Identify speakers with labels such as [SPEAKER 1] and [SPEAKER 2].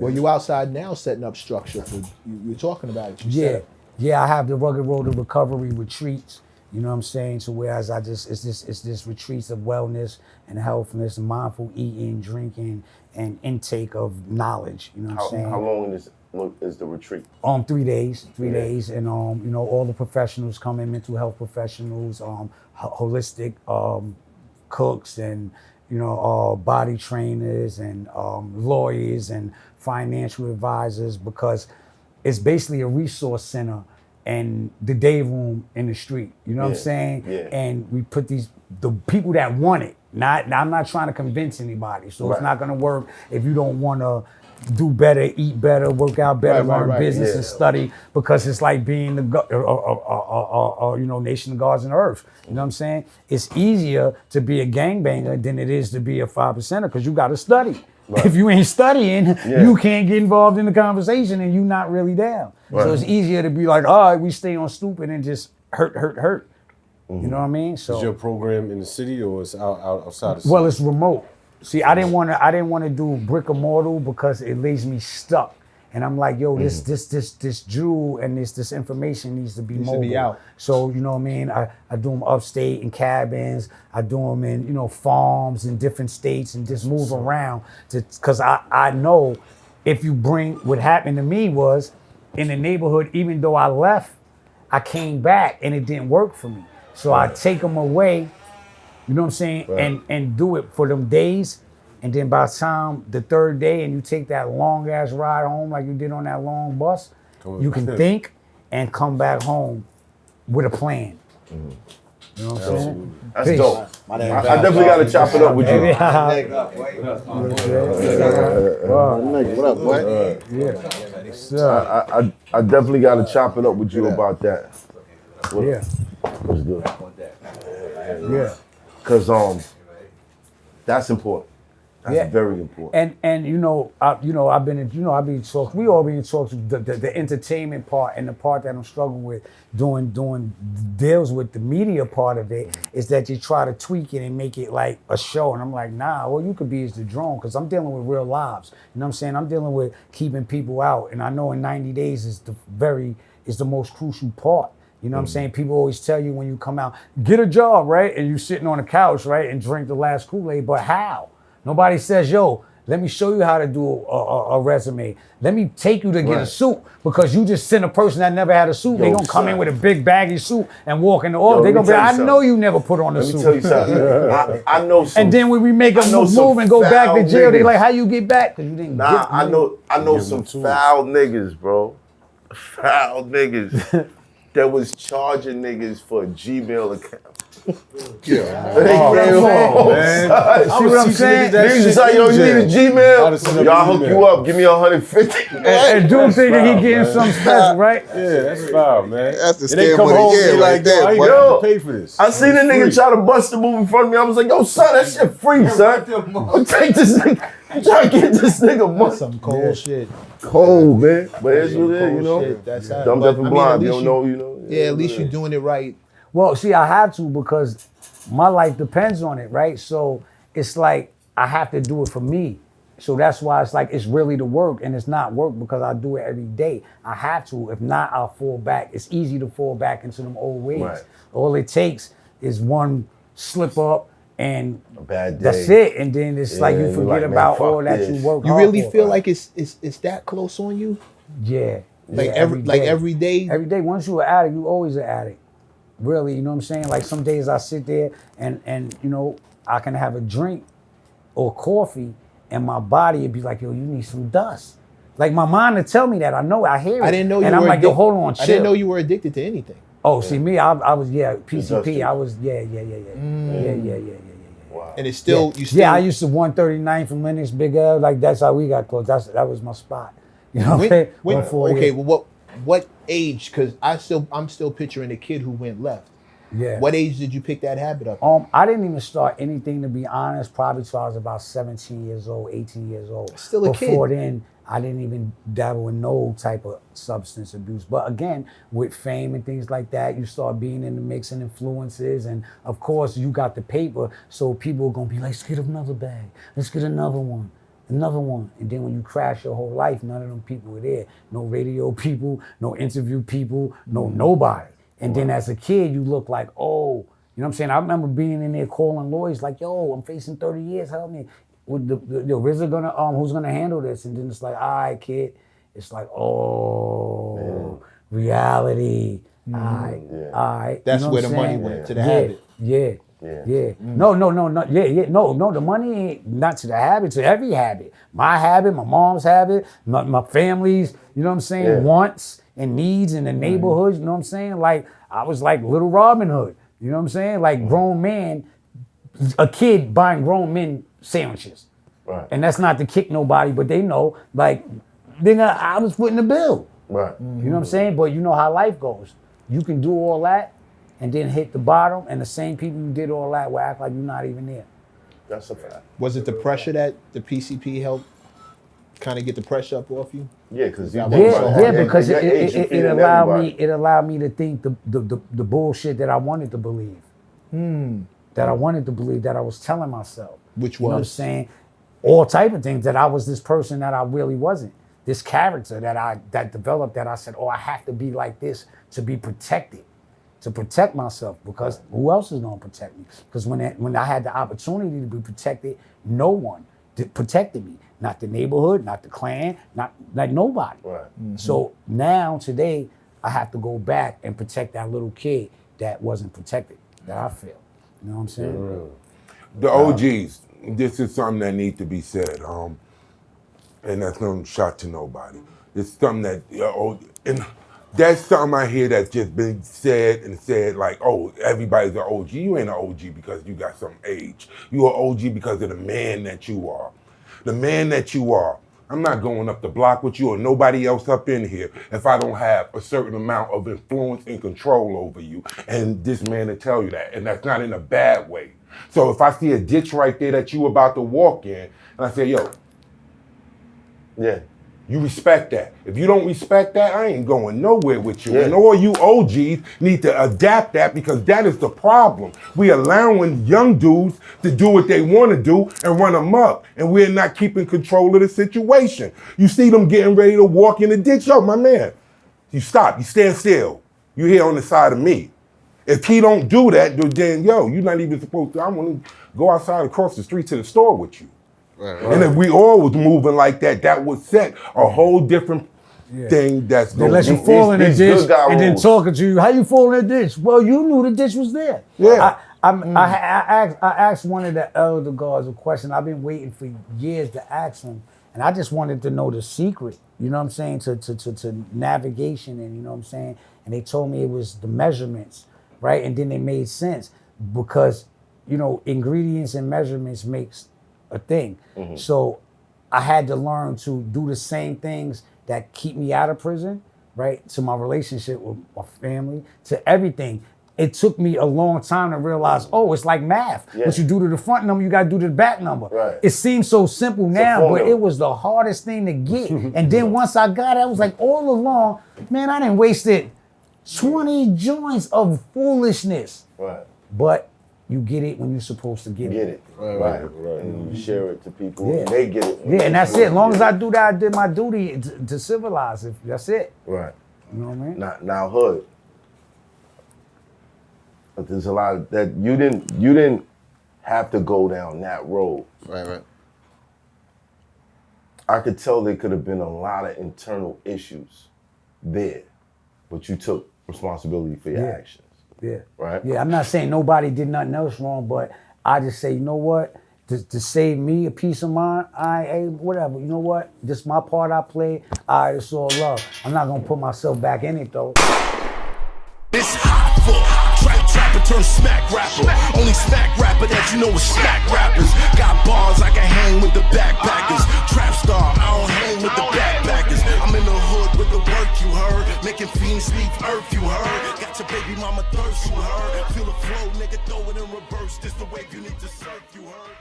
[SPEAKER 1] Well, you outside now setting up structure for, you're talking about it.
[SPEAKER 2] Yeah, I have the Rugged Road to Recovery retreats. You know what I'm saying? So whereas it's this retreats of wellness and healthness, mindful eating, drinking, and intake of knowledge. You know what I'm saying?
[SPEAKER 3] How long is the retreat?
[SPEAKER 2] 3 days, and you know, all the professionals come in, mental health professionals, holistic cooks, and you know, body trainers, and lawyers, and financial advisors, because it's basically a resource center and the day room in the street. You know what I'm saying?
[SPEAKER 3] Yeah.
[SPEAKER 2] And we put the people that want it. I'm not trying to convince anybody. So it's not gonna work if you don't wanna do better, eat better, work out better, learn business and study, because it's like being the you know, nation of gods and earth. You know what I'm saying? It's easier to be a gangbanger than it is to be a 5%er, because you gotta study. Right. If you ain't studying, you can't get involved in the conversation and you're not really down. Right. So it's easier to be like, all right, we stay on stupid and just hurt. Mm-hmm. You know what I mean? So
[SPEAKER 4] is your program in the city or is outside the city?
[SPEAKER 2] Well, it's remote. See, I didn't want to do brick or mortar because it leaves me stuck. And I'm like, yo, this jewel and this information needs to be mobile. To be out. So, you know what I mean? I do them upstate in cabins. I do them in, you know, farms in different states, and just move around. Because I know if you bring, what happened to me was, in the neighborhood, even though I left, I came back and it didn't work for me. So I take them away, you know what I'm saying, and do it for them days. And then by the time the third day and you take that long ass ride home like you did on that long bus, you can think and come back home with a plan.
[SPEAKER 3] Mm-hmm.
[SPEAKER 2] You know what I'm saying?
[SPEAKER 3] That's dope. I definitely got to chop it up with you.
[SPEAKER 1] What up, boy?
[SPEAKER 3] I definitely got to chop it up with you about that. What's good?
[SPEAKER 2] Yeah.
[SPEAKER 3] Because that's important. That's very important.
[SPEAKER 2] And I've been in talks. We all been in talks. The entertainment part and the part that I'm struggling with doing deals with the media part of it is that you try to tweak it and make it like a show. And I'm like, nah, all you could be is the drone, because I'm dealing with real lives. You know what I'm saying? I'm dealing with keeping people out. And I know in 90 days is the most crucial part. You know what I'm saying? People always tell you when you come out, get a job, right? And you sitting on the couch, right? And drink the last Kool-Aid, but how? Nobody says, yo, let me show you how to do a resume. Let me take you to get a suit, because you just sent a person that never had a suit. They gonna come in with a big baggy suit and walk in the office. They gonna be, I know you never put on a suit.
[SPEAKER 3] Let me tell you something. I know some.
[SPEAKER 2] And then when we make them move and go back to jail, they like, how you get back? Because you didn't get
[SPEAKER 3] I know some foul niggas, bro. Foul niggas that was charging niggas for a Gmail account.
[SPEAKER 2] See what I'm saying?
[SPEAKER 3] Niggas just like, yo, you need a Gmail? Y'all hook you up, give me 150.
[SPEAKER 2] And dude thinking he getting something special, right?
[SPEAKER 4] Yeah, that's foul, man.
[SPEAKER 1] That's the
[SPEAKER 4] and they
[SPEAKER 1] scam
[SPEAKER 4] come
[SPEAKER 1] of
[SPEAKER 4] home
[SPEAKER 1] the year
[SPEAKER 4] and be
[SPEAKER 1] right
[SPEAKER 4] like,
[SPEAKER 1] there,
[SPEAKER 4] yo,
[SPEAKER 1] boy.
[SPEAKER 4] I have to pay for this.
[SPEAKER 3] I seen a nigga try to bust the move in front of me. I was like, yo, son, that shit free, son. I'll take this nigga. I'm trying to get this nigga money.
[SPEAKER 1] Some cold shit.
[SPEAKER 3] Cold, man. But it's what it is, you know?
[SPEAKER 1] That's
[SPEAKER 3] Dumb, deaf, and blind. You don't know, you know?
[SPEAKER 1] Yeah, at least you're doing it right.
[SPEAKER 2] Well, see, I have to, because my life depends on it, right? So it's like I have to do it for me. So that's why it's like it's really the work, and it's not work because I do it every day. I have to. If not, I'll fall back. It's easy to fall back into them old ways. Right. All it takes is one slip up and
[SPEAKER 3] a bad day.
[SPEAKER 2] That's it. And then it's like you forget about all that you work.
[SPEAKER 1] You really feel like it's that close on you?
[SPEAKER 2] Yeah.
[SPEAKER 1] Like every day? Every day. Once
[SPEAKER 2] you're an addict, you always an addict. Really, you know what I'm saying? Like some days I sit there and you know, I can have a drink or coffee and my body would be like, yo, you need some dust. Like my mind would tell me that. I know, I hear it.
[SPEAKER 1] I didn't know you
[SPEAKER 2] and
[SPEAKER 1] were
[SPEAKER 2] I'm like, yo, hold on, chill.
[SPEAKER 1] I didn't know you were addicted to anything.
[SPEAKER 2] Oh, see me, I was, PCP. I was, yeah.
[SPEAKER 1] Wow. And it's still,
[SPEAKER 2] I used to 139 from Linux, BIGGA. Like that's how we got close. That was my spot. You know what I'm saying?
[SPEAKER 1] Well, what age? Because I'm still picturing a kid who went left.
[SPEAKER 2] Yeah.
[SPEAKER 1] What age did you pick that habit up?
[SPEAKER 2] I didn't even start anything, to be honest, probably till I was about 17 years old, 18 years old.
[SPEAKER 1] Still a kid.
[SPEAKER 2] Before then, I didn't even dabble in no type of substance abuse. But again, with fame and things like that, you start being in the mix and influences. And of course, you got the paper, so people are going to be like, let's get another bag. Let's get another one. another one. And then when you crash your whole life, none of them people were there. No radio people, no interview people, no nobody. And then as a kid, you look like, oh, you know what I'm saying? I remember being in there calling lawyers like, yo, I'm facing 30 years, help me. With the RZA gonna, who's gonna handle this? And then it's like, all right, kid. It's like, oh, reality. All right.
[SPEAKER 1] That's
[SPEAKER 2] you know
[SPEAKER 1] where the money went, to the habit. No, the money ain't not to the habit, to every habit. My habit, my mom's habit, my family's, you know what I'm saying, wants and needs in the neighborhoods, you know what I'm saying? Like, I was like little Robin Hood, you know what I'm saying? Like grown man, a kid buying grown men sandwiches.
[SPEAKER 3] Right.
[SPEAKER 2] And that's not to kick nobody, but they know, like, nigga, I was footing the bill.
[SPEAKER 3] Right.
[SPEAKER 2] You know what I'm saying? But you know how life goes. You can do all that and then hit the bottom, and the same people who did all that will act like you're not even there.
[SPEAKER 3] That's a fact.
[SPEAKER 1] Was it the pressure that the PCP helped kind of get the pressure up off you?
[SPEAKER 3] Yeah, because
[SPEAKER 2] because it allowed me to think the bullshit that I wanted to believe. That I wanted to believe, that I was telling myself.
[SPEAKER 1] Which was?
[SPEAKER 2] You know what I'm saying? All type of things, that I was this person that I really wasn't. This character that developed, that I said, oh, I have to be like this to be protected, to protect myself, because who else is gonna protect me? Because when I had the opportunity to be protected, no one protected me. Not the neighborhood, not the clan, not like nobody.
[SPEAKER 3] Right.
[SPEAKER 2] So now, today, I have to go back and protect that little kid that wasn't protected, that I feel. You know what I'm saying?
[SPEAKER 5] The OGs, this is something that needs to be said. And that's no shot to nobody. It's something that, and that's something I hear that's just been said and said like, oh, everybody's an OG. You ain't an OG because you got some age. You an OG because of the man that you are. The man that you are. I'm not going up the block with you or nobody else up in here if I don't have a certain amount of influence and control over you. And this man will tell you that. And that's not in a bad way. So if I see a ditch right there that you about to walk in, and I say, yo, you respect that. If you don't respect that, I ain't going nowhere with you. And all you OGs need to adapt that, because that is the problem. We allowing young dudes to do what they want to do and run amok, and we're not keeping control of the situation. You see them getting ready to walk in the ditch. Yo, my man, you stop, you stand still. You here on the side of me. If he don't do that, then yo, you're not even supposed to. I want to go outside across the street to the store with you. Right. And if we all was moving like that, that would set a whole different thing that's going
[SPEAKER 2] to let you fall in the ditch and then talking to you. How you fall in the ditch? Well, you knew the ditch was there.
[SPEAKER 5] Yeah.
[SPEAKER 2] I asked one of the elder guards a question. I've been waiting for years to ask him, and I just wanted to know the secret, you know what I'm saying, to navigation, and you know what I'm saying? And they told me it was the measurements, right? And then it made sense because, you know, ingredients and measurements makes a thing. So I had to learn to do the same things that keep me out of prison, right? To my relationship with my family, to everything. It took me a long time to realize, oh, it's like math. What you do to the front number, you gotta do to the back number.
[SPEAKER 3] Right.
[SPEAKER 2] It seems so simple now, but it was the hardest thing to get. And then once I got it, I was like, all along, man, I done wasted 20 joints of foolishness.
[SPEAKER 3] Right.
[SPEAKER 2] But you get it when you're supposed to get it.
[SPEAKER 3] Right. And you share it to people, and they get it.
[SPEAKER 2] And that's it. As long as I do that, I did my duty to civilize it. That's it.
[SPEAKER 3] Right.
[SPEAKER 2] You know what I mean?
[SPEAKER 3] Now, Hood. But there's a lot of that you didn't have to go down that road.
[SPEAKER 6] Right.
[SPEAKER 3] I could tell there could have been a lot of internal issues there, but you took responsibility for your actions.
[SPEAKER 2] Yeah.
[SPEAKER 3] Right?
[SPEAKER 2] Yeah, I'm not saying nobody did nothing else wrong, but I just say, you know what? To save me a peace of mind, whatever. You know what? This is my part I played. All right, it's all love. I'm not gonna put myself back in it though.
[SPEAKER 7] It's hot for trapper turn smack rapper. Only smack rapper that you know is smack rappers. Got bars I can hang with the backpackers. Trap star, I don't hang with the backpackers. I'm in the hood with the work you heard. Making fiends leave earth you heard. Got your baby mama thirst you heard. Feel the flow, nigga, throw it in reverse. This the wave you need to surf you heard.